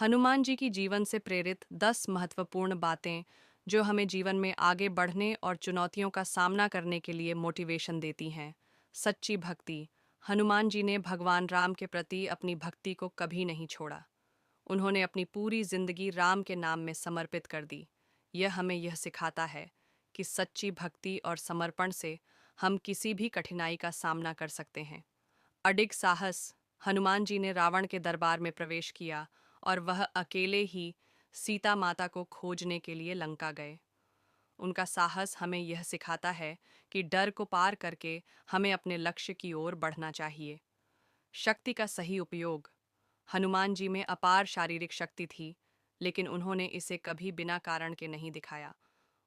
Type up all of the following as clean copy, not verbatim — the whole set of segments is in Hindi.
हनुमान जी की जीवन से प्रेरित 10 महत्वपूर्ण बातें जो हमें जीवन में आगे बढ़ने और चुनौतियों का सामना करने के लिए मोटिवेशन देती हैं। सच्ची भक्ति। हनुमान जी ने भगवान राम के प्रति अपनी भक्ति को कभी नहीं छोड़ा। उन्होंने अपनी पूरी जिंदगी राम के नाम में समर्पित कर दी। यह हमें यह सिखाता है कि सच्ची भक्ति और समर्पण से हम किसी भी कठिनाई का सामना कर सकते हैं। अडिग साहस। हनुमान जी ने रावण के दरबार में प्रवेश किया और वह अकेले ही सीता माता को खोजने के लिए लंका गए। उनका साहस हमें यह सिखाता है कि डर को पार करके हमें अपने लक्ष्य की ओर बढ़ना चाहिए। शक्ति का सही उपयोग। हनुमान जी में अपार शारीरिक शक्ति थी, लेकिन उन्होंने इसे कभी बिना कारण के नहीं दिखाया।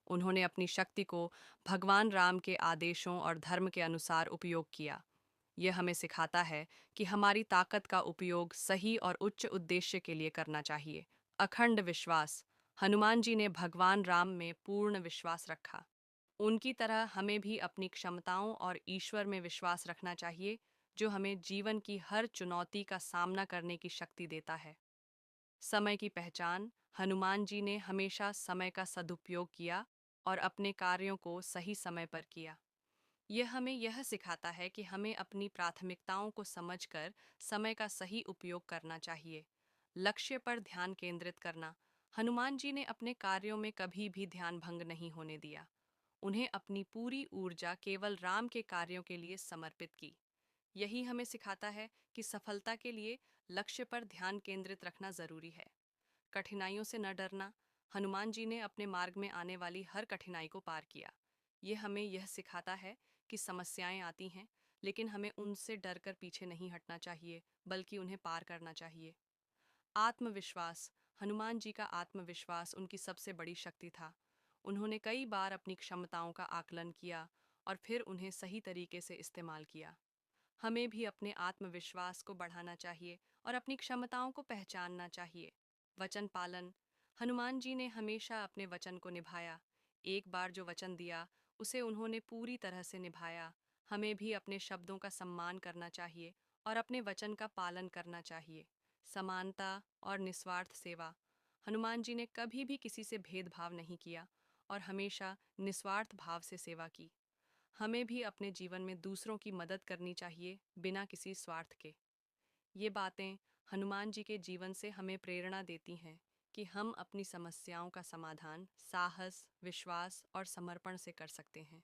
उन्होंने अपनी शक्ति को भगवान राम के आदेशों और धर्म के अनुसार उपयोग किया। यह हमें सिखाता है कि हमारी ताकत का उपयोग सही और उच्च उद्देश्य के लिए करना चाहिए। अखंड विश्वास। हनुमान जी ने भगवान राम में पूर्ण विश्वास रखा। उनकी तरह हमें भी अपनी क्षमताओं और ईश्वर में विश्वास रखना चाहिए, जो हमें जीवन की हर चुनौती का सामना करने की शक्ति देता है। समय की पहचान। हनुमान जी ने हमेशा समय का सदुपयोग किया और अपने कार्यों को सही समय पर किया। यह हमें यह सिखाता है कि हमें अपनी प्राथमिकताओं को समझकर समय का सही उपयोग करना चाहिए। लक्ष्य पर ध्यान केंद्रित करना। हनुमान जी ने अपने कार्यों में कभी भी ध्यान भंग नहीं होने दिया। उन्हें अपनी पूरी ऊर्जा केवल राम के कार्यों के लिए समर्पित की। यही हमें सिखाता है कि सफलता के लिए लक्ष्य पर ध्यान केंद्रित रखना जरूरी है। कठिनाइयों से न डरना। हनुमान जी ने अपने मार्ग में आने वाली हर कठिनाई को पार किया। ये हमें यह सिखाता है कि समस्याएं आती हैं, लेकिन हमें उनसे डरकर पीछे नहीं हटना चाहिए, बल्कि उन्हें पार करना चाहिए। आत्मविश्वास। हनुमान जी का आत्मविश्वास उनकी सबसे बड़ी शक्ति था। उन्होंने कई बार अपनी क्षमताओं का आकलन किया और फिर उन्हें सही तरीके से इस्तेमाल किया। हमें भी अपने आत्मविश्वास को बढ़ाना चाहिए और अपनी क्षमताओं को पहचानना चाहिए। वचन पालन। हनुमान जी ने हमेशा अपने वचन को निभाया। एक बार जो वचन दिया, उसे उन्होंने पूरी तरह से निभाया। हमें भी अपने शब्दों का सम्मान करना चाहिए और अपने वचन का पालन करना चाहिए। समानता और निस्वार्थ सेवा। हनुमान जी ने कभी भी किसी से भेदभाव नहीं किया और हमेशा निस्वार्थ भाव से सेवा की। हमें भी अपने जीवन में दूसरों की मदद करनी चाहिए, बिना किसी स्वार्थ के। ये बातें हनुमान जी के जीवन से हमें प्रेरणा देती हैं कि हम अपनी समस्याओं का समाधान साहस, विश्वास और समर्पण से कर सकते हैं।